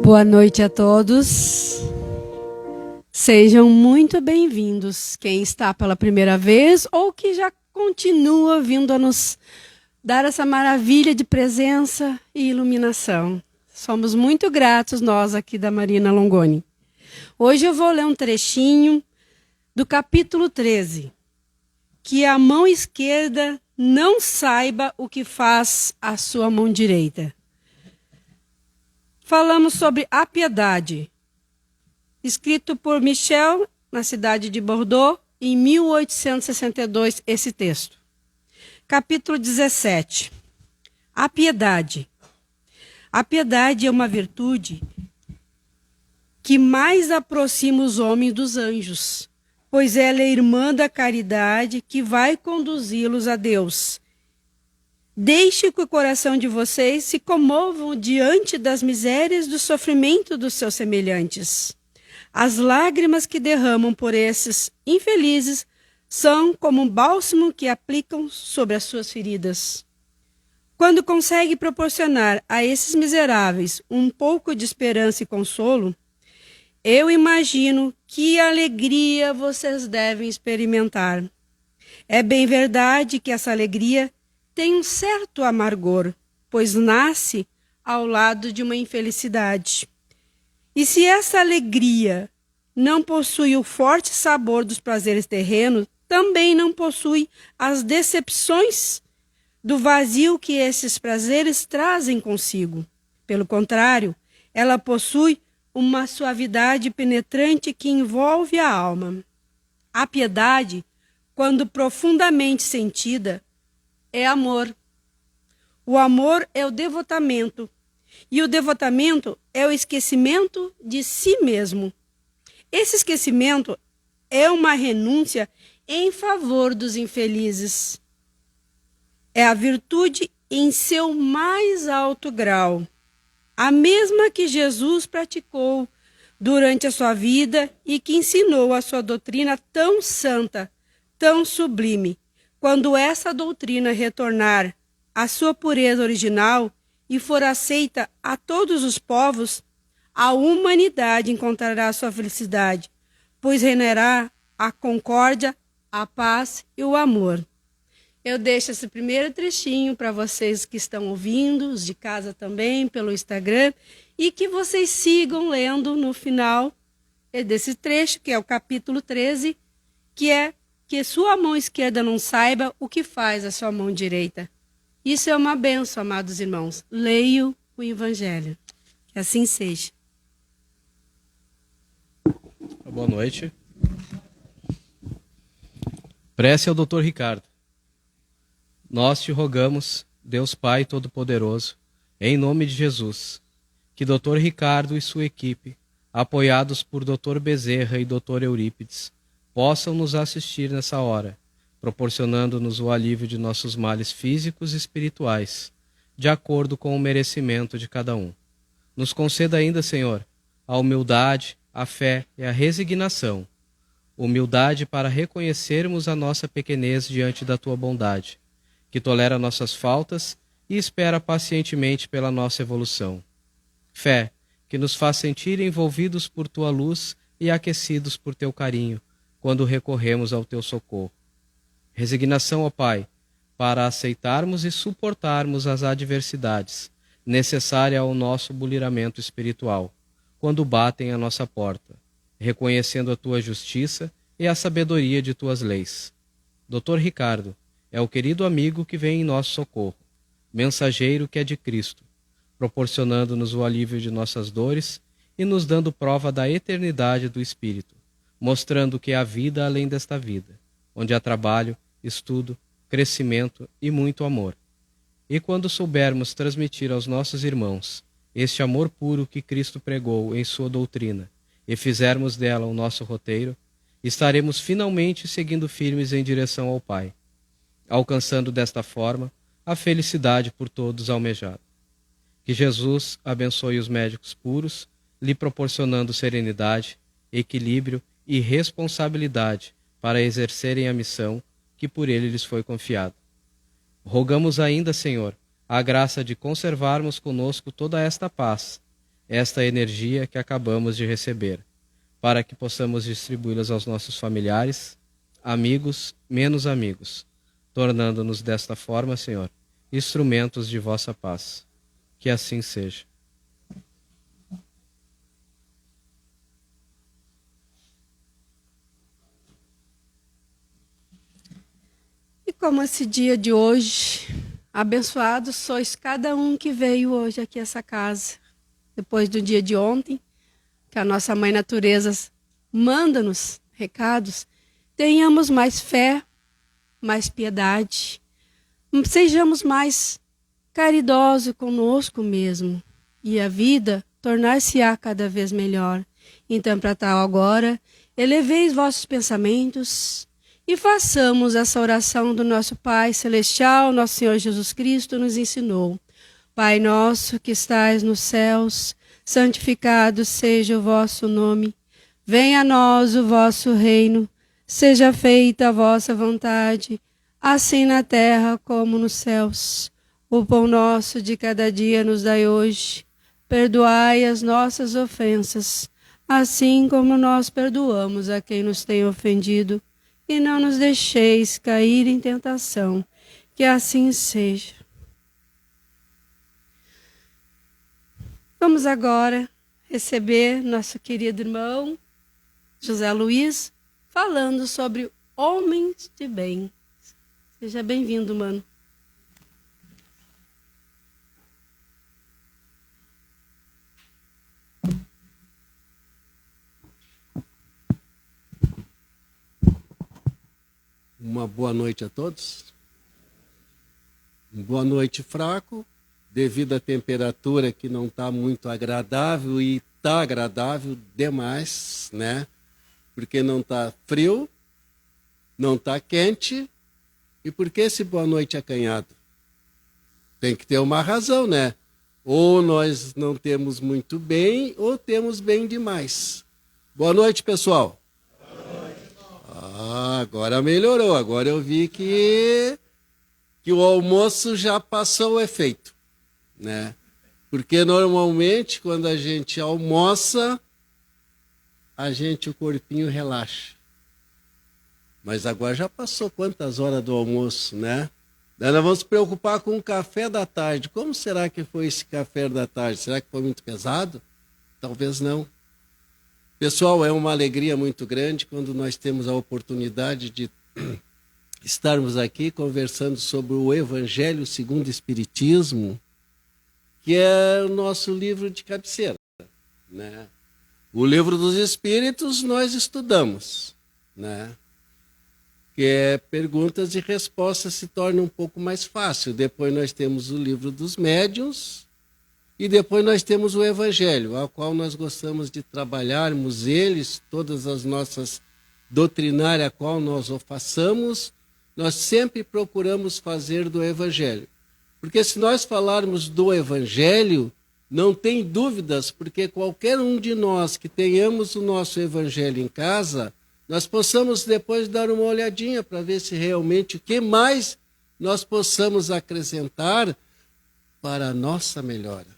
Boa noite a todos. Sejam muito bem-vindos. Quem está pela primeira vez ou que já continua vindo a nos dar essa maravilha de presença e iluminação. Somos muito gratos, nós aqui da Marina Longoni. Hoje eu vou ler um trechinho do capítulo 13. Que a mão esquerda não saiba o que faz a sua mão direita. Falamos sobre a piedade, escrito por Michel, na cidade de Bordeaux, em 1862, esse texto. Capítulo 17. A piedade. A piedade é uma virtude que mais aproxima os homens dos anjos, pois ela é irmã da caridade que vai conduzi-los a Deus. Deixe que o coração de vocês se comovam diante das misérias e do sofrimento dos seus semelhantes. As lágrimas que derramam por esses infelizes são como um bálsamo que aplicam sobre as suas feridas. Quando consegue proporcionar a esses miseráveis um pouco de esperança e consolo, eu imagino que alegria vocês devem experimentar. É bem verdade que essa alegria tem um certo amargor, pois nasce ao lado de uma infelicidade. E se essa alegria não possui o forte sabor dos prazeres terrenos, também não possui as decepções do vazio que esses prazeres trazem consigo. Pelo contrário, ela possui uma suavidade penetrante que envolve a alma. A piedade, quando profundamente sentida, é amor. O amor é o devotamento. E o devotamento é o esquecimento de si mesmo. Esse esquecimento é uma renúncia em favor dos infelizes. É a virtude em seu mais alto grau. A mesma que Jesus praticou durante a sua vida e que ensinou a sua doutrina tão santa, tão sublime. Quando essa doutrina retornar à sua pureza original e for aceita a todos os povos, a humanidade encontrará sua felicidade, pois reinará a concórdia, a paz e o amor. Eu deixo esse primeiro trechinho para vocês que estão ouvindo, os de casa também, pelo Instagram, e que vocês sigam lendo no final desse trecho, que é o capítulo 13, que é que sua mão esquerda não saiba o que faz a sua mão direita. Isso é uma bênção, amados irmãos. Leio o Evangelho. Que assim seja. Boa noite. Prece ao Dr. Ricardo. Nós te rogamos, Deus Pai Todo-Poderoso, em nome de Jesus, que Dr. Ricardo e sua equipe, apoiados por Dr. Bezerra e Dr. Eurípides, possam nos assistir nessa hora, proporcionando-nos o alívio de nossos males físicos e espirituais, de acordo com o merecimento de cada um. Nos conceda ainda, Senhor, a humildade, a fé e a resignação. Humildade para reconhecermos a nossa pequenez diante da Tua bondade, que tolera nossas faltas e espera pacientemente pela nossa evolução. Fé, que nos faz sentir envolvidos por Tua luz e aquecidos por Teu carinho, quando recorremos ao Teu socorro. Resignação, ó Pai, para aceitarmos e suportarmos as adversidades, necessária ao nosso buliramento espiritual, quando batem à nossa porta, reconhecendo a Tua justiça e a sabedoria de Tuas leis. Dr. Ricardo é o querido amigo que vem em nosso socorro, mensageiro que é de Cristo, proporcionando-nos o alívio de nossas dores e nos dando prova da eternidade do Espírito, mostrando que há vida além desta vida, onde há trabalho, estudo, crescimento e muito amor. E quando soubermos transmitir aos nossos irmãos este amor puro que Cristo pregou em sua doutrina e fizermos dela o nosso roteiro, estaremos finalmente seguindo firmes em direção ao Pai, alcançando desta forma a felicidade por todos almejada. Que Jesus abençoe os médicos puros, lhe proporcionando serenidade, equilíbrio e responsabilidade para exercerem a missão que por ele lhes foi confiada. Rogamos ainda, Senhor, a graça de conservarmos conosco toda esta paz, esta energia que acabamos de receber, para que possamos distribuí-las aos nossos familiares, amigos, menos amigos, tornando-nos desta forma, Senhor, instrumentos de vossa paz. Que assim seja. E como esse dia de hoje, abençoados sois cada um que veio hoje aqui a essa casa, depois do dia de ontem, que a nossa Mãe Natureza manda-nos recados, tenhamos mais fé, mais piedade, sejamos mais caridosos conosco mesmo, e a vida tornar-se-á cada vez melhor. Então, para tal agora, eleveis vossos pensamentos e façamos essa oração do nosso Pai Celestial, nosso Senhor Jesus Cristo nos ensinou. Pai nosso que estais nos céus, santificado seja o vosso nome. Venha a nós o vosso reino, seja feita a vossa vontade, assim na terra como nos céus. O pão nosso de cada dia nos dai hoje. Perdoai as nossas ofensas, assim como nós perdoamos a quem nos tem ofendido. E não nos deixeis cair em tentação, que assim seja. Vamos agora receber nosso querido irmão José Luiz, falando sobre homens de bem. Seja bem-vindo, mano. Uma boa noite a todos. Boa noite, fraco, devido à temperatura que não está muito agradável e está agradável demais, né? Porque não está frio, não está quente. E por que esse boa noite acanhado? Tem que ter uma razão, né? Ou nós não temos muito bem, ou temos bem demais. Boa noite, pessoal. Agora melhorou. Agora eu vi que o almoço já passou o efeito, né? Porque normalmente quando a gente almoça, o corpinho relaxa. Mas agora já passou quantas horas do almoço, né? Daí nós vamos se preocupar com o café da tarde. Como será que foi esse café da tarde? Será que foi muito pesado? Talvez não. Pessoal, é uma alegria muito grande quando nós temos a oportunidade de estarmos aqui conversando sobre o Evangelho segundo o Espiritismo, que é o nosso livro de cabeceira, né? O livro dos Espíritos nós estudamos, né? Que é perguntas e respostas se torna um pouco mais fácil. Depois nós temos o livro dos médiuns, e depois nós temos o Evangelho, ao qual nós gostamos de trabalharmos eles, todas as nossas doutrinárias, a qual nós o façamos, nós sempre procuramos fazer do Evangelho. Porque se nós falarmos do Evangelho, não tem dúvidas, porque qualquer um de nós que tenhamos o nosso Evangelho em casa, nós possamos depois dar uma olhadinha para ver se realmente o que mais nós possamos acrescentar para a nossa melhora.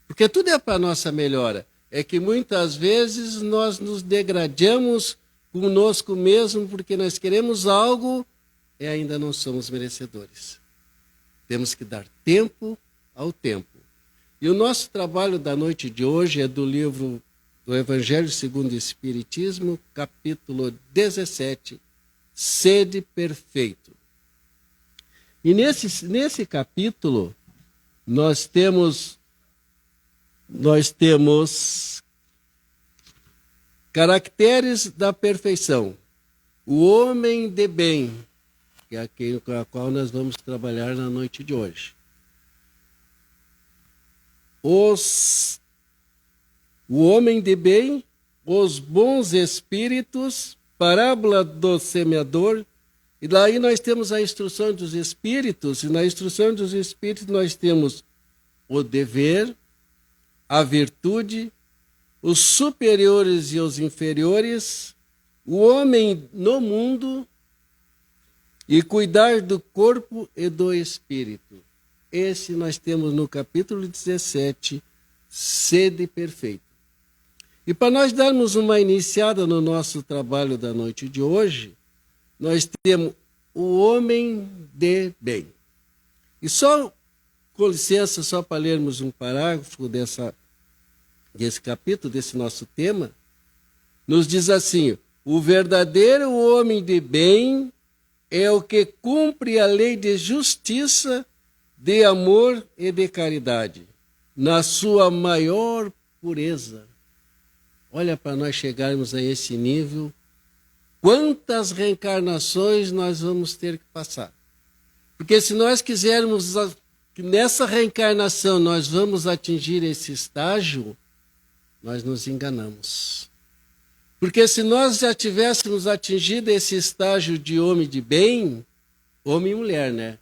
Porque tudo é para a nossa melhora. É que muitas vezes nós nos degradamos conosco mesmo porque nós queremos algo e ainda não somos merecedores. Temos que dar tempo ao tempo. E o nosso trabalho da noite de hoje é do livro do Evangelho segundo o Espiritismo, capítulo 17, Sede Perfeito. E nesse capítulo nós temos caracteres da perfeição. O homem de bem, que é aquele com a qual nós vamos trabalhar na noite de hoje. O homem de bem, os bons espíritos, parábola do semeador. E daí nós temos a instrução dos espíritos, e na instrução dos espíritos nós temos o dever, a virtude, os superiores e os inferiores, o homem no mundo e cuidar do corpo e do espírito. Esse nós temos no capítulo 17, sede perfeita. E para nós darmos uma iniciada no nosso trabalho da noite de hoje, nós temos o homem de bem. E só, com licença, só para lermos um parágrafo desse capítulo, desse nosso tema, nos diz assim: o verdadeiro homem de bem é o que cumpre a lei de justiça, de amor e de caridade, na sua maior pureza. Olha, para nós chegarmos a esse nível, quantas reencarnações nós vamos ter que passar. Porque se nós quisermos que nessa reencarnação nós vamos atingir esse estágio, nós nos enganamos. Porque se nós já tivéssemos atingido esse estágio de homem de bem, homem e mulher, né?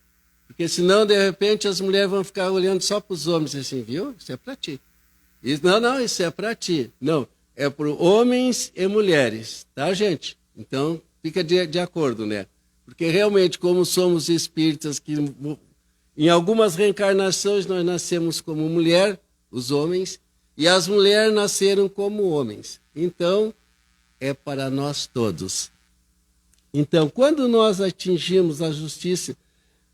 Porque senão, de repente, as mulheres vão ficar olhando só para os homens assim, viu? Isso é para ti. Não, isso é para ti. Não, é para homens e mulheres, tá, gente? Então, fica de acordo, né? Porque realmente, como somos espíritas que em algumas reencarnações nós nascemos como mulher, os homens, e as mulheres nasceram como homens. Então, é para nós todos. Então, quando nós atingimos a justiça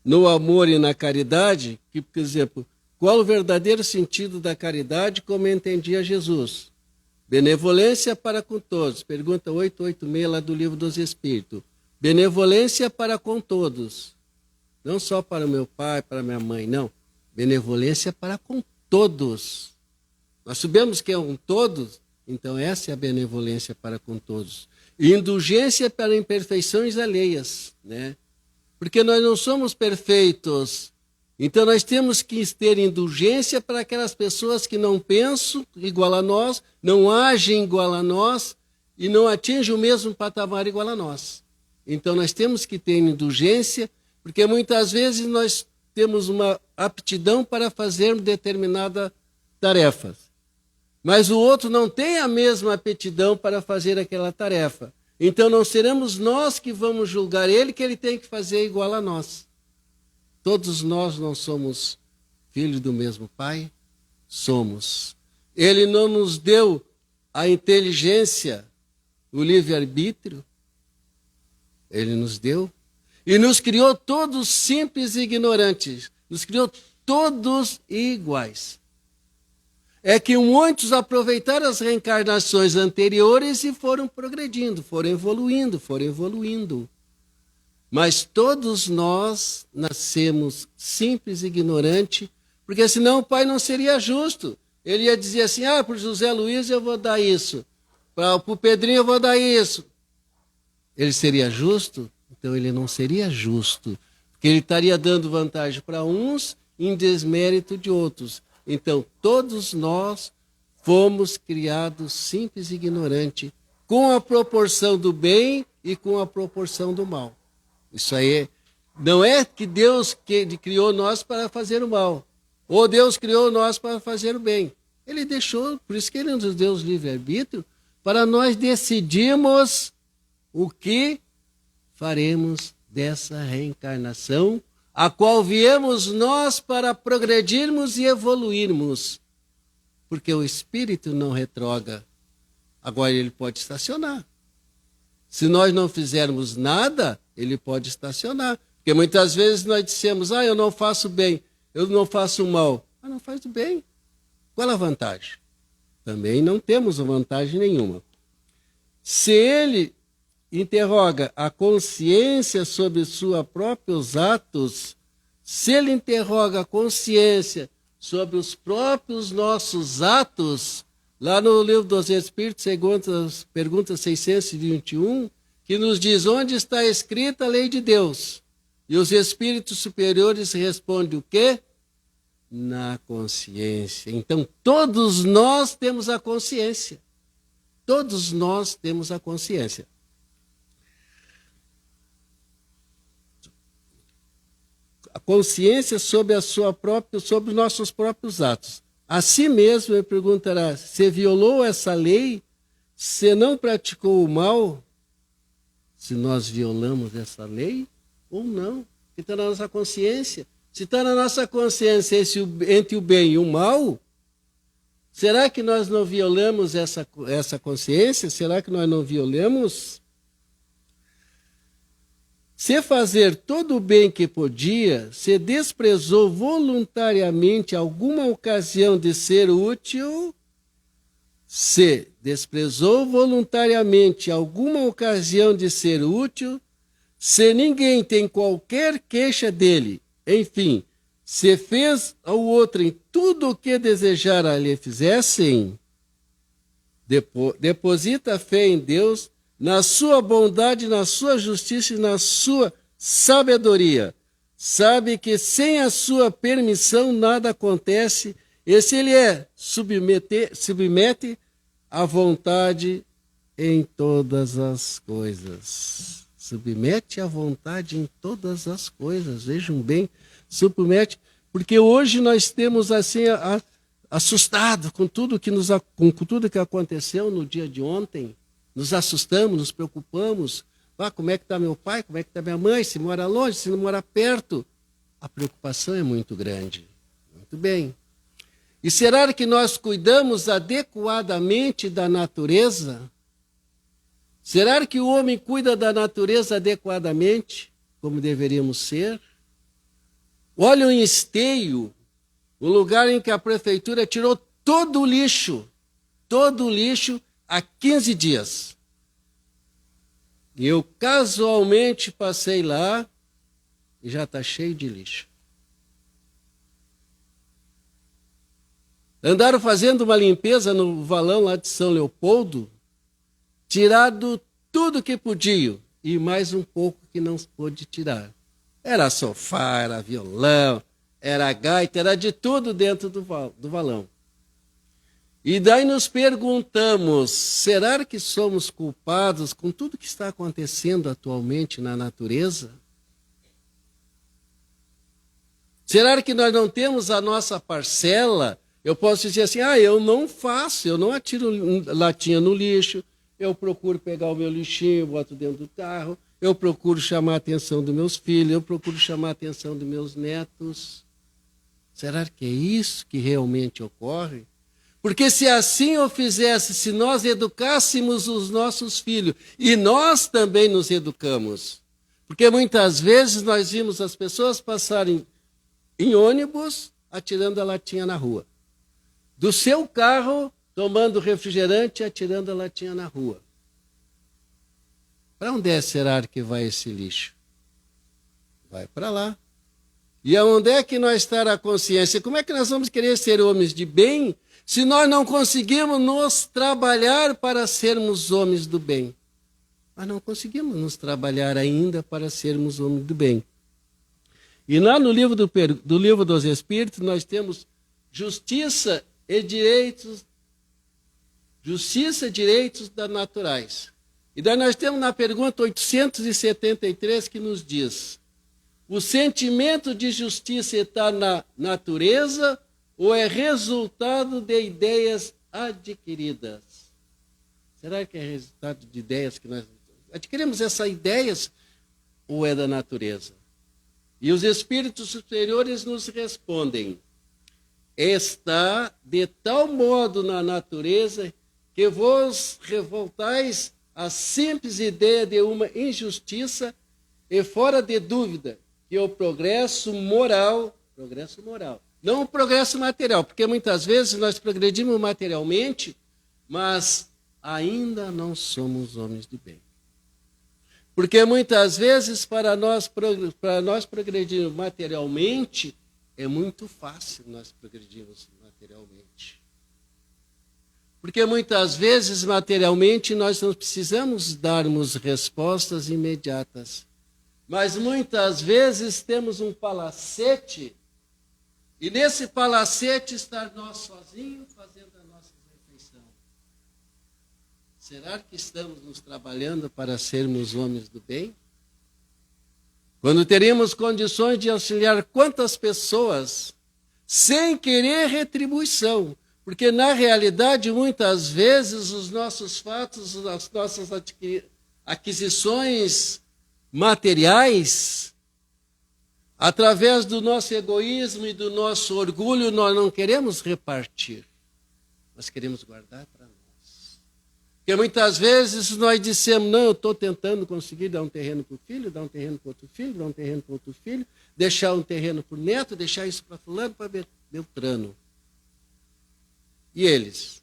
no amor e na caridade, que, por exemplo, qual o verdadeiro sentido da caridade, como entendia Jesus? Benevolência para com todos. Pergunta 886 lá do Livro dos Espíritos. Benevolência para com todos. Não só para o meu pai, para minha mãe, não. Benevolência para com todos. Nós sabemos que é um todos, então essa é a benevolência para com todos. E indulgência para imperfeições alheias, né? Porque nós não somos perfeitos. Então nós temos que ter indulgência para aquelas pessoas que não pensam igual a nós, não agem igual a nós e não atingem o mesmo patamar igual a nós. Então nós temos que ter indulgência, porque muitas vezes nós temos uma aptidão para fazer determinada tarefa. Mas o outro não tem a mesma aptidão para fazer aquela tarefa. Então não seremos nós que vamos julgar ele, que ele tem que fazer igual a nós. Todos nós não somos filhos do mesmo pai? Somos. Ele não nos deu a inteligência, o livre-arbítrio? Ele nos deu. E nos criou todos simples e ignorantes. Nos criou todos iguais. É que muitos aproveitaram as reencarnações anteriores e foram progredindo, foram evoluindo. Mas todos nós nascemos simples e ignorantes, porque senão o pai não seria justo. Ele ia dizer assim, para o José Luiz eu vou dar isso, para o Pedrinho eu vou dar isso. Ele seria justo? Então ele não seria justo, porque ele estaria dando vantagem para uns em desmérito de outros. Então, todos nós fomos criados simples e ignorantes, com a proporção do bem e com a proporção do mal. Isso aí não é que Deus criou nós para fazer o mal, ou Deus criou nós para fazer o bem. Ele deixou, por isso que ele nos deu os livre-arbítrio, para nós decidirmos o que faremos dessa reencarnação, a qual viemos nós para progredirmos e evoluirmos. Porque o espírito não retrógrada. Agora ele pode estacionar. Se nós não fizermos nada, ele pode estacionar. Porque muitas vezes nós dissemos, eu não faço bem, eu não faço mal. Não faz o bem. Qual a vantagem? Também não temos vantagem nenhuma. Se ele interroga a consciência sobre os seus próprios atos, se ele interroga a consciência sobre os próprios nossos atos, lá no Livro dos Espíritos, pergunta 621, que nos diz onde está escrita a lei de Deus. E os espíritos superiores respondem o quê? Na consciência. Então, todos nós temos a consciência. Todos nós temos a consciência. A consciência sobre sobre os nossos próprios atos. Assim mesmo, ele perguntará, se violou essa lei, se não praticou o mal, se nós violamos essa lei ou não. Se está na nossa consciência. Se está na nossa consciência entre o bem e o mal, Será que nós não violamos essa consciência? Será que nós não violamos? Se fazer todo o bem que podia, se desprezou voluntariamente alguma ocasião de ser útil, se desprezou voluntariamente alguma ocasião de ser útil, se ninguém tem qualquer queixa dele, enfim, se fez ao outro em tudo o que desejara lhe fizessem, deposita a fé em Deus, na sua bondade, na sua justiça e na sua sabedoria. Sabe que sem a sua permissão nada acontece, e se ele submete à vontade em todas as coisas. Submete à vontade em todas as coisas. Vejam bem, submete, porque hoje nós temos assim assustado com tudo que aconteceu no dia de ontem. Nos assustamos, nos preocupamos. Como é que está meu pai? Como é que está minha mãe? Se mora longe, se não mora perto? A preocupação é muito grande. Muito bem. E será que nós cuidamos adequadamente da natureza? Será que o homem cuida da natureza adequadamente, como deveríamos ser? Olha o Esteio, o lugar em que a prefeitura tirou todo o lixo há 15 dias. E eu casualmente passei lá e já está cheio de lixo. Andaram fazendo uma limpeza no valão lá de São Leopoldo, tirado tudo que podiam e mais um pouco que não pôde tirar. Era sofá, era violão, era gaita, era de tudo dentro do valão. E daí nos perguntamos, será que somos culpados com tudo que está acontecendo atualmente na natureza? Será que nós não temos a nossa parcela? Eu posso dizer assim, eu não faço, eu não atiro latinha no lixo, eu procuro pegar o meu lixinho, boto dentro do carro, eu procuro chamar a atenção dos meus filhos, eu procuro chamar a atenção dos meus netos. Será que é isso que realmente ocorre? Porque se assim eu fizesse, se nós educássemos os nossos filhos, e nós também nos educamos, porque muitas vezes nós vimos as pessoas passarem em ônibus atirando a latinha na rua. Do seu carro, tomando refrigerante e atirando a latinha na rua. Para onde será que vai esse lixo? Vai para lá. E aonde é que nós está a consciência? Como é que nós vamos querer ser homens de bem se nós não conseguimos nos trabalhar para sermos homens do bem? Nós não conseguimos nos trabalhar ainda para sermos homens do bem. E lá no livro do Livro dos Espíritos nós temos justiça e direitos naturais. E daí nós temos na pergunta 873 que nos diz: o sentimento de justiça está na natureza ou é resultado de ideias adquiridas? Será que é resultado de ideias que nós adquirimos essas ideias ou é da natureza? E os espíritos superiores nos respondem: está de tal modo na natureza que vos revoltais à simples ideia de uma injustiça e fora de dúvida que o progresso moral, não o progresso material, porque muitas vezes nós progredimos materialmente, mas ainda não somos homens de bem. Porque muitas vezes para nós progredirmos materialmente, é muito fácil nós progredirmos materialmente. Porque muitas vezes materialmente nós não precisamos darmos respostas imediatas. Mas muitas vezes temos um palacete, e nesse palacete está nós sozinhos fazendo a nossa refeição. Será que estamos nos trabalhando para sermos homens do bem? Quando teríamos condições de auxiliar quantas pessoas sem querer retribuição? Porque na realidade, muitas vezes, os nossos fatos, as nossas aquisições materiais, através do nosso egoísmo e do nosso orgulho, nós não queremos repartir. nós queremos guardar para nós. Porque muitas vezes nós dissemos, não, eu estou tentando conseguir dar um terreno para o filho, dar um terreno para outro filho, dar um terreno para outro filho, deixar um terreno para o neto, deixar isso para fulano, para Beltrano. E eles?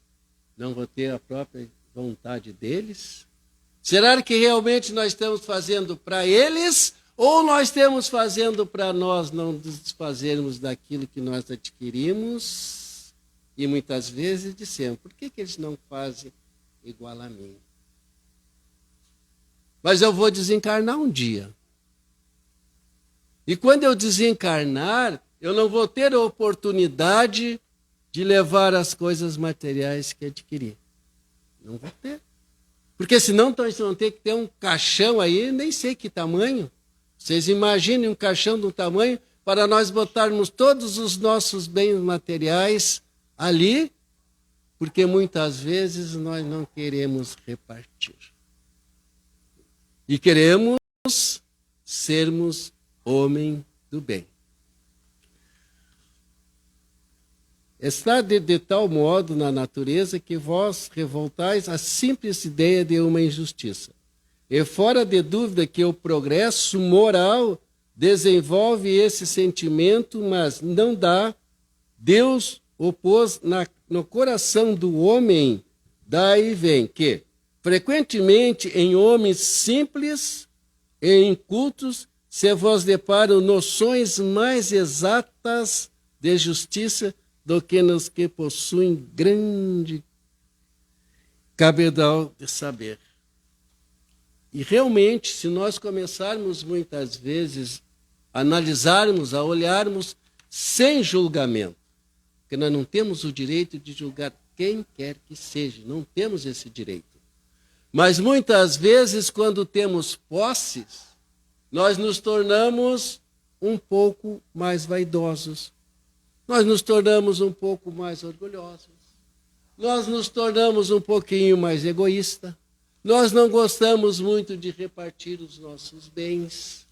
Não vão ter a própria vontade deles? Será que realmente nós estamos fazendo para eles ou nós estamos fazendo para nós não nos desfazermos daquilo que nós adquirimos? E muitas vezes dissemos, por que eles não fazem igual a mim? Mas eu vou desencarnar um dia. E quando eu desencarnar, eu não vou ter a oportunidade de levar as coisas materiais que adquiri. Não vou ter. Porque senão nós vamos ter que ter um caixão aí, nem sei que tamanho. Vocês imaginem um caixão do tamanho para nós botarmos todos os nossos bens materiais ali, porque muitas vezes nós não queremos repartir. E queremos sermos homem do bem. Está de tal modo na natureza que vós revoltais a simples ideia de uma injustiça. E fora de dúvida que o progresso moral desenvolve esse sentimento, mas não dá. Deus o pôs no coração do homem, daí vem que, frequentemente em homens simples e incultos, se vos deparam noções mais exatas de justiça do que nos que possuem grande cabedal de saber. E realmente, se nós começarmos muitas vezes a analisarmos, a olharmos sem julgamento, porque nós não temos o direito de julgar quem quer que seja, não temos esse direito. Mas muitas vezes, quando temos posses, nós nos tornamos um pouco mais vaidosos. Nós nos tornamos um pouco mais orgulhosos. Nós nos tornamos um pouquinho mais egoístas. Nós não gostamos muito de repartir os nossos bens.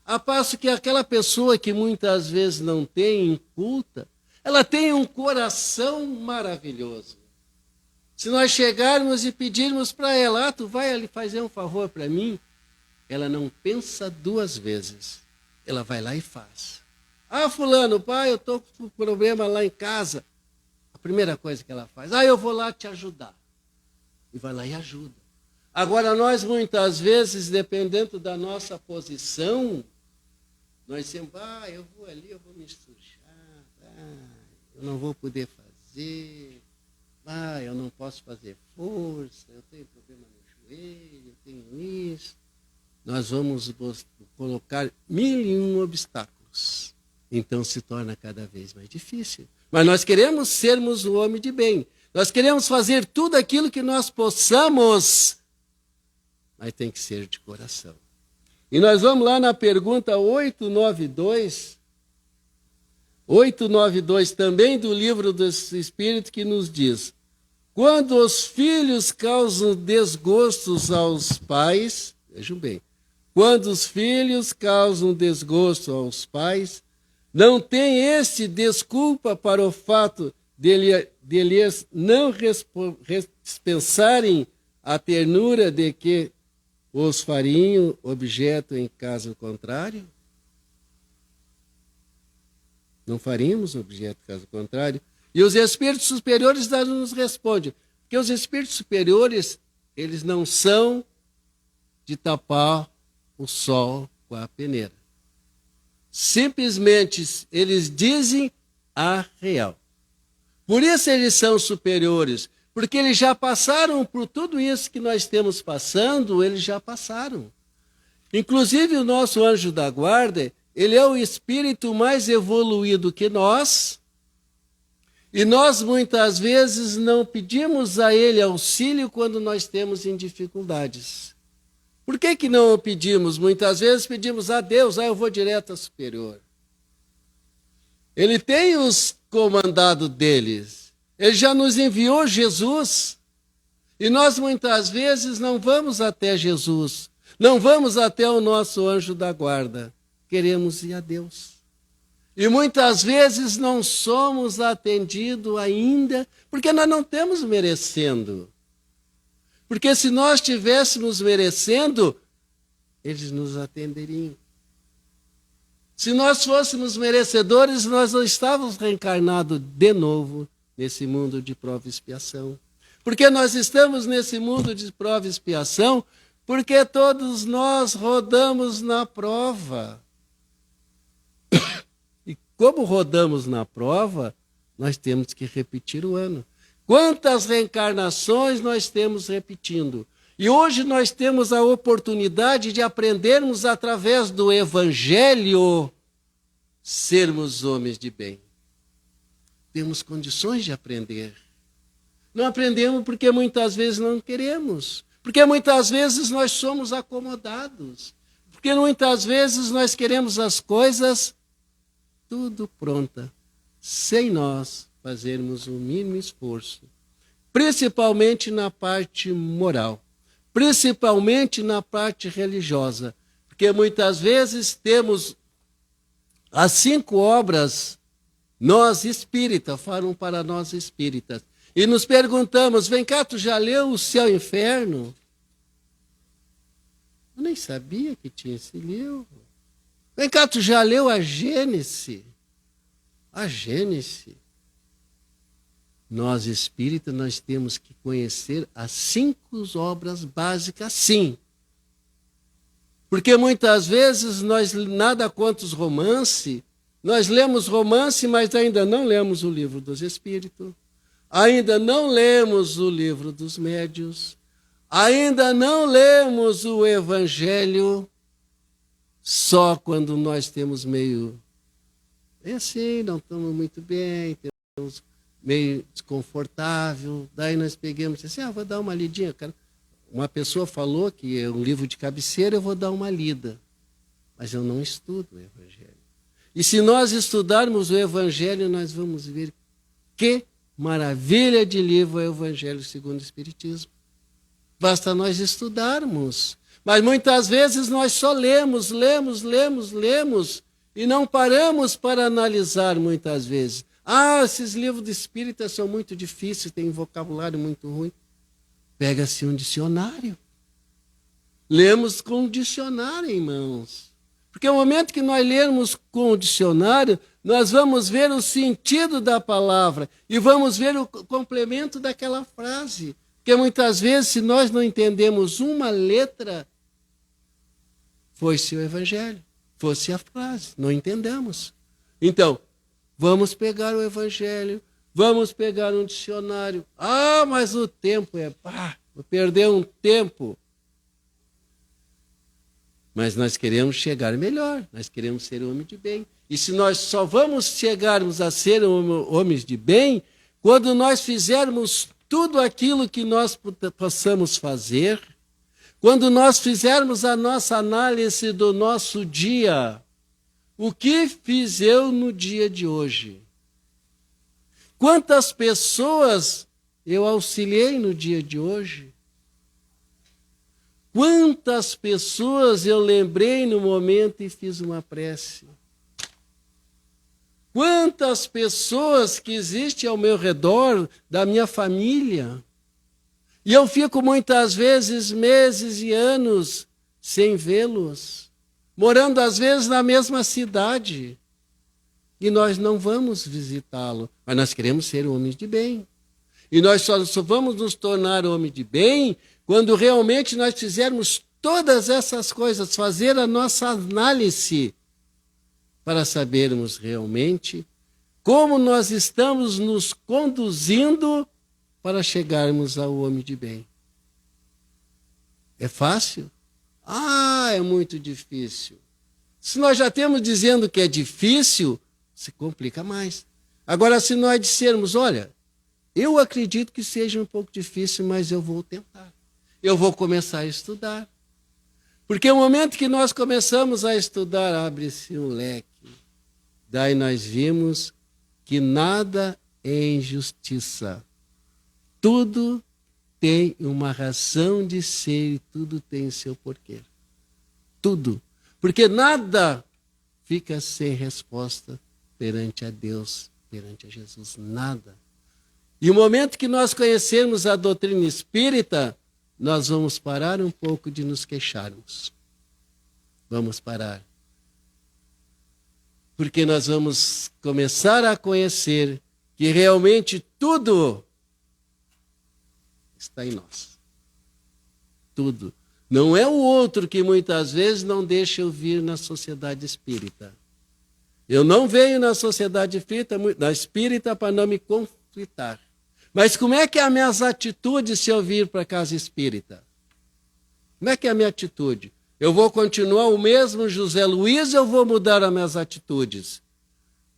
A passo que aquela pessoa que muitas vezes não tem, inculta, ela tem um coração maravilhoso. Se nós chegarmos e pedirmos para ela, tu vai ali fazer um favor para mim, ela não pensa duas vezes. Ela vai lá e faz. Fulano, pai, eu estou com um problema lá em casa. A primeira coisa que ela faz, eu vou lá te ajudar. E vai lá e ajuda. Agora, nós muitas vezes, dependendo da nossa posição, nós sempre, eu vou ali, eu vou me sujar, eu não vou poder fazer, eu não posso fazer força, eu tenho problema no joelho, eu tenho isso. Nós vamos colocar 1001 obstáculos. Então se torna cada vez mais difícil. Mas nós queremos sermos um homem de bem. Nós queremos fazer tudo aquilo que nós possamos, mas tem que ser de coração. E nós vamos lá na pergunta 892. 892 também do livro do Espírito, que nos diz: quando os filhos causam desgostos aos pais, vejam bem, quando os filhos causam desgosto aos pais, não tem este desculpa para o fato deles não dispensarem a ternura de que os fariam objeto em caso contrário? Não faríamos objeto caso contrário? E os espíritos superiores nos respondem, porque os espíritos superiores, eles não são de tapar o sol com a peneira. Simplesmente eles dizem a real. Por isso eles são superiores, porque eles já passaram por tudo isso que nós estamos passando, eles já passaram. Inclusive o nosso anjo da guarda, ele é o espírito mais evoluído que nós, e nós muitas vezes não pedimos a ele auxílio quando nós temos em dificuldades. Por que não pedimos? Muitas vezes pedimos a Deus, eu vou direto ao superior. Ele tem os comandados deles. Ele já nos enviou Jesus. E nós muitas vezes não vamos até Jesus. Não vamos até o nosso anjo da guarda. Queremos ir a Deus. E muitas vezes não somos atendidos ainda, porque nós não estamos merecendo. Porque se nós estivéssemos merecendo, eles nos atenderiam. Se nós fôssemos merecedores, nós não estávamos reencarnados de novo nesse mundo de prova e expiação. Porque nós estamos nesse mundo de prova e expiação, porque todos nós rodamos na prova. E como rodamos na prova, nós temos que repetir o ano. Quantas reencarnações nós temos repetindo? E hoje nós temos a oportunidade de aprendermos através do Evangelho sermos homens de bem. Temos condições de aprender. Não aprendemos porque muitas vezes não queremos. Porque muitas vezes nós somos acomodados. Porque muitas vezes nós queremos as coisas tudo pronta, sem nós fazermos o mínimo esforço. Principalmente na parte moral. Principalmente na parte religiosa. Porque muitas vezes temos as 5 obras, nós espíritas, falam para nós espíritas. E nos perguntamos, vem cá, tu já leu o Céu e o Inferno? Eu nem sabia que tinha esse livro. Vem cá, tu já leu a Gênese? A Gênese. Nós espíritas, nós temos que conhecer as 5 obras básicas, sim. Porque muitas vezes nós, nada contra os romances, nós lemos romance, mas ainda não lemos o livro dos Espíritos, ainda não lemos o livro dos Médiuns, ainda não lemos o Evangelho, só quando nós temos meio, assim, não estamos muito bem, temos meio desconfortável, daí nós pegamos assim, vou dar uma lidinha, cara. Uma pessoa falou que é um livro de cabeceira, eu vou dar uma lida. Mas eu não estudo o Evangelho. E se nós estudarmos o Evangelho, nós vamos ver que maravilha de livro é o Evangelho segundo o Espiritismo. Basta nós estudarmos. Mas muitas vezes nós só lemos, e não paramos para analisar muitas vezes. Esses livros de espírita são muito difíceis, têm um vocabulário muito ruim. Pega-se um dicionário. Lemos com o dicionário em mãos. Porque no momento que nós lermos com o dicionário, nós vamos ver o sentido da palavra e vamos ver o complemento daquela frase. Porque muitas vezes, se nós não entendemos uma letra, foi-se o Evangelho, fosse a frase, não entendemos. Então, vamos pegar o Evangelho, vamos pegar um dicionário. Mas o tempo vou perder um tempo. Mas nós queremos chegar melhor, nós queremos ser homens de bem. E se nós só vamos chegarmos a ser homens de bem, quando nós fizermos tudo aquilo que nós possamos fazer, quando nós fizermos a nossa análise do nosso dia, o que fiz eu no dia de hoje? Quantas pessoas eu auxiliei no dia de hoje? Quantas pessoas eu lembrei no momento e fiz uma prece? Quantas pessoas que existem ao meu redor, da minha família? E eu fico muitas vezes, meses e anos, sem vê-los, morando às vezes na mesma cidade. E nós não vamos visitá-lo, mas nós queremos ser homens de bem. E nós só vamos nos tornar homens de bem quando realmente nós fizermos todas essas coisas, fazer a nossa análise, para sabermos realmente como nós estamos nos conduzindo para chegarmos ao homem de bem. É fácil? É muito difícil. Se nós já temos dizendo que é difícil, se complica mais. Agora, se nós dissermos, olha, eu acredito que seja um pouco difícil, mas eu vou tentar. Eu vou começar a estudar. Porque o momento que nós começamos a estudar, abre-se um leque. Daí nós vimos que nada é injustiça. Tudo tem uma razão de ser e tudo tem seu porquê. Tudo. Porque nada fica sem resposta. perante a Deus, perante a Jesus, nada. E o momento que nós conhecermos a doutrina espírita, nós vamos parar um pouco de nos queixarmos. Vamos parar. Porque nós vamos começar a conhecer que realmente tudo está em nós. Tudo. Não é o outro que muitas vezes não deixa eu vir na sociedade espírita. Eu não venho na sociedade espírita para não me conflitar. Mas como é que é as minhas atitudes se eu vir para a casa espírita? Como é que é a minha atitude? Eu vou continuar o mesmo José Luiz ou eu vou mudar as minhas atitudes?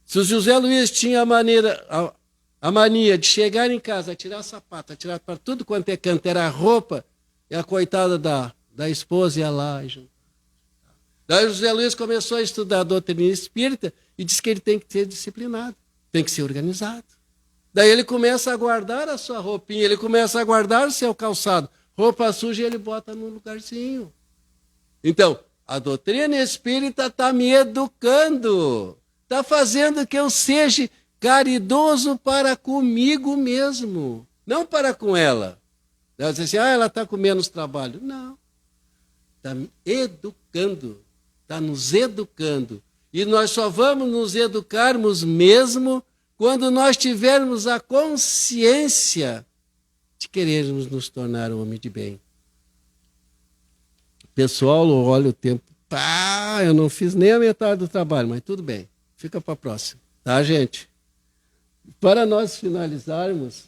Se o José Luiz tinha a mania de chegar em casa, tirar sapato, tirar para tudo quanto é canto, era roupa, e a coitada da esposa ia lá. Daí o José Luiz começou a estudar a doutrina espírita e disse que ele tem que ser disciplinado, tem que ser organizado. Daí ele começa a guardar a sua roupinha, ele começa a guardar o seu calçado. Roupa suja ele bota num lugarzinho. Então, a doutrina espírita está me educando, está fazendo que eu seja caridoso para comigo mesmo, não para com ela. Ela diz assim, ela está com menos trabalho. Não, está me educando, está nos educando. E nós só vamos nos educarmos mesmo quando nós tivermos a consciência de querermos nos tornar um homem de bem. Pessoal, olha o tempo. Eu não fiz nem a metade do trabalho, mas tudo bem. Fica para a próxima. Tá, gente? Para nós finalizarmos,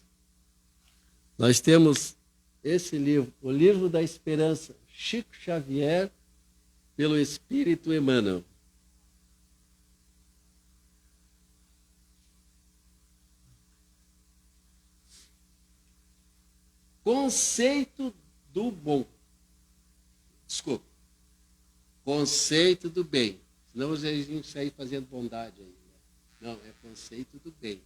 nós temos esse livro, O Livro da Esperança, Chico Xavier, pelo Espírito Emmanuel. Conceito do bom. Desculpa. Conceito do bem. Senão a gente sair fazendo bondade aí. Não, é conceito do bem.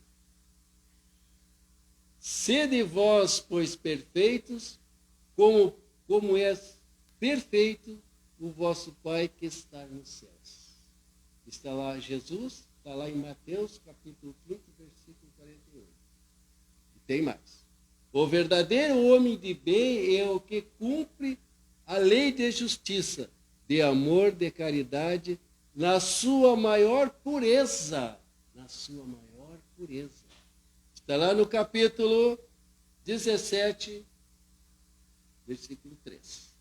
Sede vós, pois, perfeitos, como é perfeito o vosso Pai que está nos céus. Está lá Jesus, está lá em Mateus, capítulo 5, versículo 48. E tem mais. O verdadeiro homem de bem é o que cumpre a lei de justiça, de amor, de caridade, na sua maior pureza. Na sua maior pureza. Está lá no capítulo 17, versículo 3.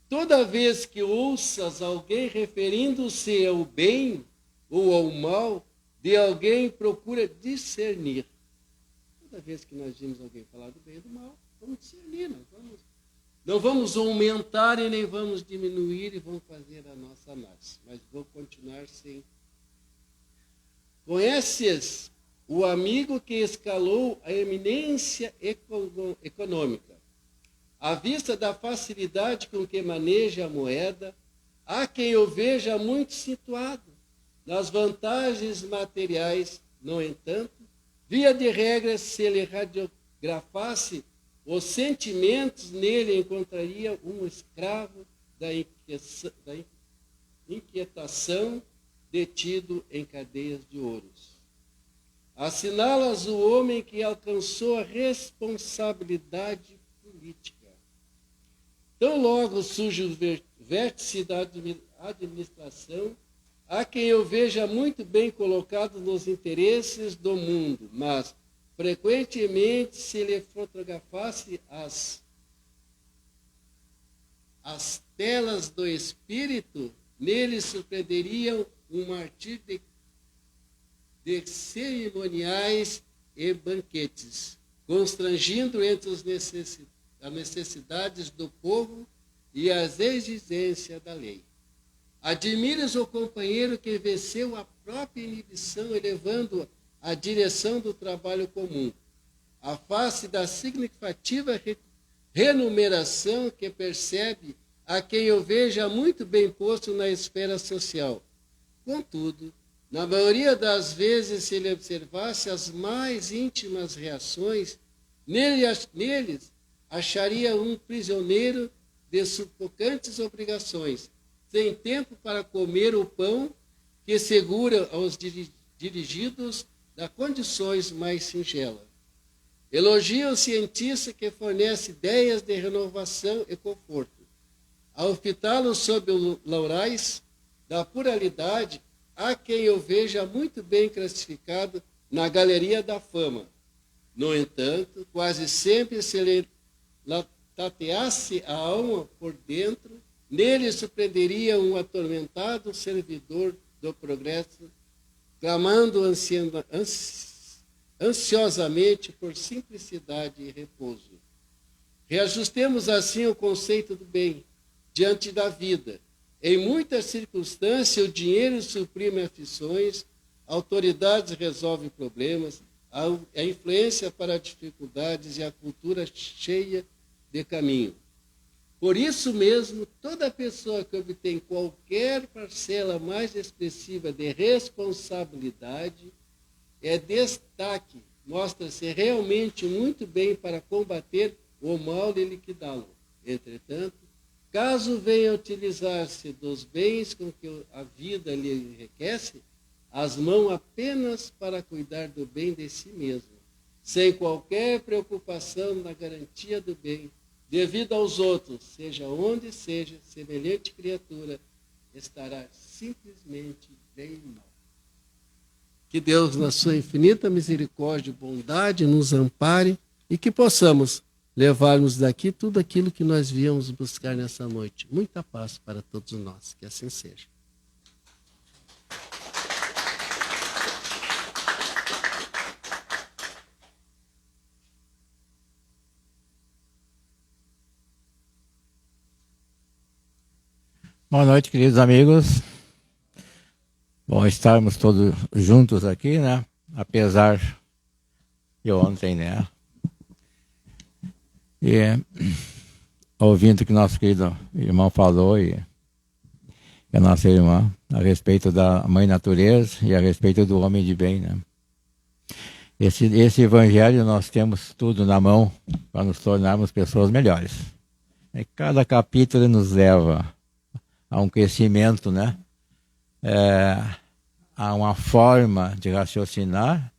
Toda vez que ouças alguém referindo-se ao bem ou ao mal de alguém, procura discernir. Toda vez que nós vimos alguém falar do bem e do mal, vamos discernir, não vamos aumentar e nem vamos diminuir e vamos fazer a nossa análise, mas vou continuar sem. Conheces o amigo que escalou a eminência econômica. À vista da facilidade com que maneja a moeda, há quem o veja muito situado nas vantagens materiais. No entanto, via de regra, se ele radiografasse os sentimentos, nele encontraria um escravo da inquietação, detido em cadeias de ouros. Assinalas o homem que alcançou a responsabilidade política. Tão logo surge o vértice da administração, há quem eu veja muito bem colocado nos interesses do mundo, mas frequentemente, se ele fotografasse as telas do espírito, nele surpreenderiam um martírio de cerimoniais e banquetes, constrangindo entre as necessidades do povo e as exigências da lei. Admires o companheiro que venceu a própria inibição, elevando a direção do trabalho comum, a face da significativa remuneração que percebe a quem eu veja muito bem posto na esfera social. Contudo, na maioria das vezes, se ele observasse as mais íntimas reações, neles acharia um prisioneiro de sufocantes obrigações, sem tempo para comer o pão que segura aos dirigidos a condições mais singelas. Elogia o cientista que fornece ideias de renovação e conforto. Ao fitá-lo sob os laurais da pluralidade, há quem eu veja muito bem classificado na galeria da fama. No entanto, quase sempre se lhe tateasse a alma por dentro, nele surpreenderia um atormentado servidor do progresso, clamando ansiosamente por simplicidade e repouso. Reajustemos assim o conceito do bem diante da vida. Em muitas circunstâncias, o dinheiro suprime aflições, autoridades resolvem problemas, a influência para dificuldades e a cultura cheia de caminho. Por isso mesmo, toda pessoa que obtém qualquer parcela mais expressiva de responsabilidade é destaque, mostra-se realmente muito bem para combater o mal e liquidá-lo. Entretanto, caso venha utilizar-se dos bens com que a vida lhe enriquece, as mãos apenas para cuidar do bem de si mesmo, sem qualquer preocupação na garantia do bem, devido aos outros, seja onde seja, semelhante criatura estará simplesmente bem mal. Que Deus, na sua infinita misericórdia e bondade, nos ampare e que possamos levarmos daqui tudo aquilo que nós viemos buscar nessa noite. Muita paz para todos nós, que assim seja. Boa noite, queridos amigos. Bom estarmos todos juntos aqui, né? Apesar de ontem, né? E ouvindo o que nosso querido irmão falou e a nossa irmã a respeito da Mãe Natureza e a respeito do homem de bem, né? Esse evangelho nós temos tudo na mão para nos tornarmos pessoas melhores. E cada capítulo nos leva a um crescimento, né? A uma forma de raciocinar,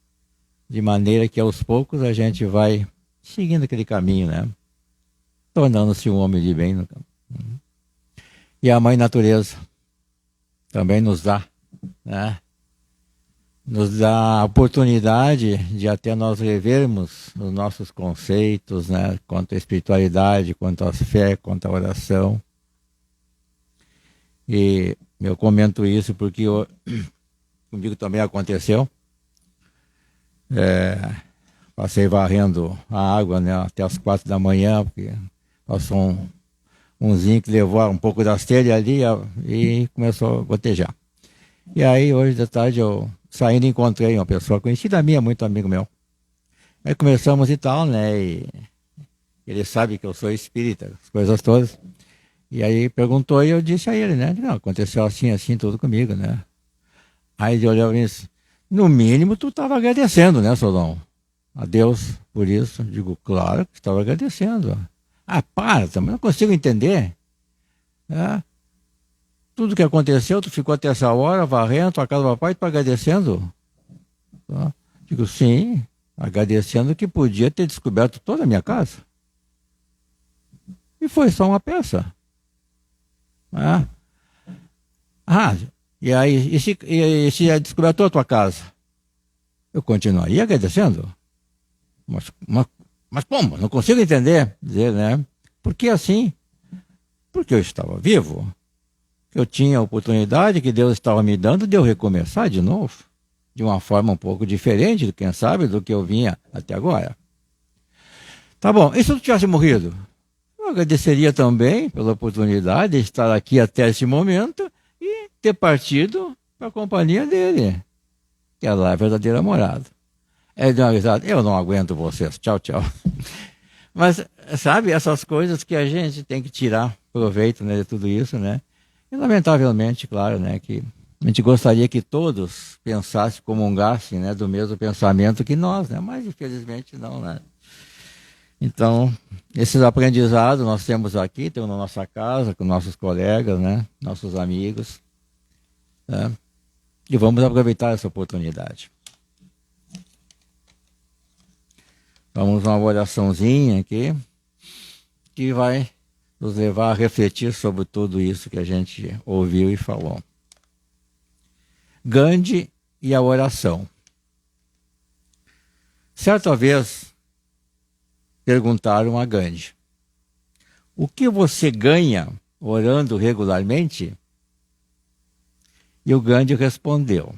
de maneira que aos poucos a gente vai seguindo aquele caminho, né? Tornando-se um homem de bem. E a Mãe Natureza também nos dá, né? Nos dá a oportunidade de até nós revermos os nossos conceitos, né? Quanto à espiritualidade, quanto à fé, quanto à oração. E eu comento isso porque comigo também aconteceu. Passei varrendo a água, né, até as 4 da manhã, porque passou umzinho que levou um pouco das telhas ali e começou a gotejar. E aí, hoje de tarde, eu saindo encontrei uma pessoa conhecida minha, muito amigo meu. Aí começamos e tal, né, e ele sabe que eu sou espírita, as coisas todas. E aí perguntou e eu disse a ele, né? Não, aconteceu assim, assim, tudo comigo, né? Aí ele olhou e disse, no mínimo tu estava agradecendo, né, Solon? A Deus por isso. Eu digo, claro que estava agradecendo. Ah, para, também não consigo entender. Tudo que aconteceu, tu ficou até essa hora varrendo tua casa do papai e tu agradecendo? Digo, sim, agradecendo que podia ter descoberto toda a minha casa. E foi só uma peça. E aí, e se descobertou a tua casa? Eu continuaria agradecendo. Mas como? Não consigo entender. Dizer, né? Por que assim? Porque eu estava vivo. Eu tinha a oportunidade que Deus estava me dando de eu recomeçar de novo. De uma forma um pouco diferente, quem sabe, do que eu vinha até agora. Tá bom, e se eu tivesse morrido? Eu agradeceria também pela oportunidade de estar aqui até esse momento e ter partido para a companhia dele, que é lá a verdadeira morada. Ele deu uma risada, eu não aguento vocês, tchau, tchau. Mas, sabe, essas coisas que a gente tem que tirar proveito, né, de tudo isso, né? E, lamentavelmente, claro, né, que a gente gostaria que todos pensassem, comungassem, né, do mesmo pensamento que nós, né? Mas, infelizmente, não, né? Então, esses aprendizados nós temos aqui, temos na nossa casa, com nossos colegas, né? Nossos amigos. Né? E vamos aproveitar essa oportunidade. Vamos uma oraçãozinha aqui, que vai nos levar a refletir sobre tudo isso que a gente ouviu e falou. Gandhi e a oração. Certa vez, perguntaram a Gandhi: o que você ganha orando regularmente? E o Gandhi respondeu: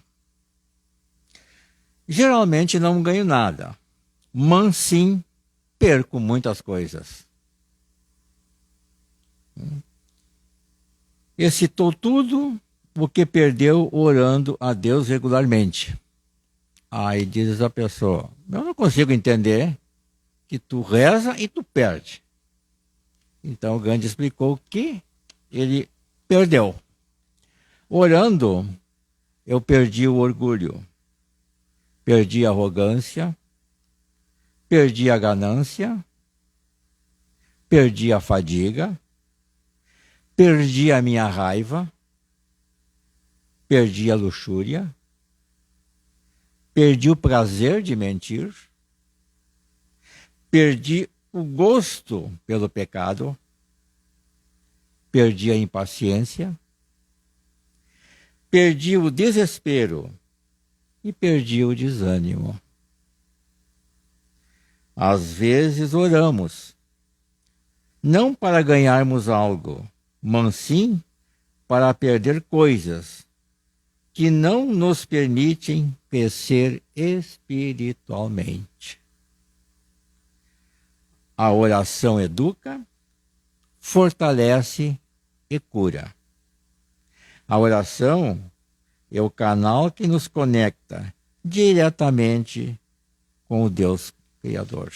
geralmente não ganho nada, mas sim perco muitas coisas. E citou tudo o que perdeu orando a Deus regularmente. Aí diz a pessoa: eu não consigo entender que tu reza e tu perde. Então o Gandhi explicou que ele perdeu. Orando, eu perdi o orgulho, perdi a arrogância, perdi a ganância, perdi a fadiga, perdi a minha raiva, perdi a luxúria, perdi o prazer de mentir, perdi o gosto pelo pecado, perdi a impaciência, perdi o desespero e perdi o desânimo. Às vezes oramos, não para ganharmos algo, mas sim para perder coisas que não nos permitem crescer espiritualmente. A oração educa, fortalece e cura. A oração é o canal que nos conecta diretamente com o Deus Criador.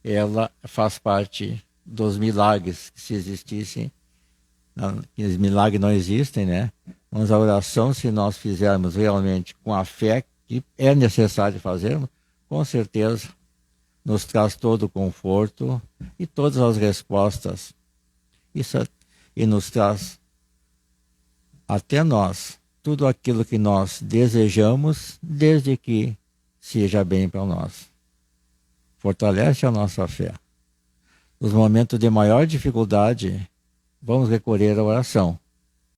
Ela faz parte dos milagres, que se existissem, que os milagres não existem, né? Mas a oração, se nós fizermos realmente com a fé que é necessário fazermos, com certeza nos traz todo o conforto e todas as respostas. E nos traz até nós tudo aquilo que nós desejamos, desde que seja bem para nós. Fortalece a nossa fé. Nos momentos de maior dificuldade, vamos recorrer à oração.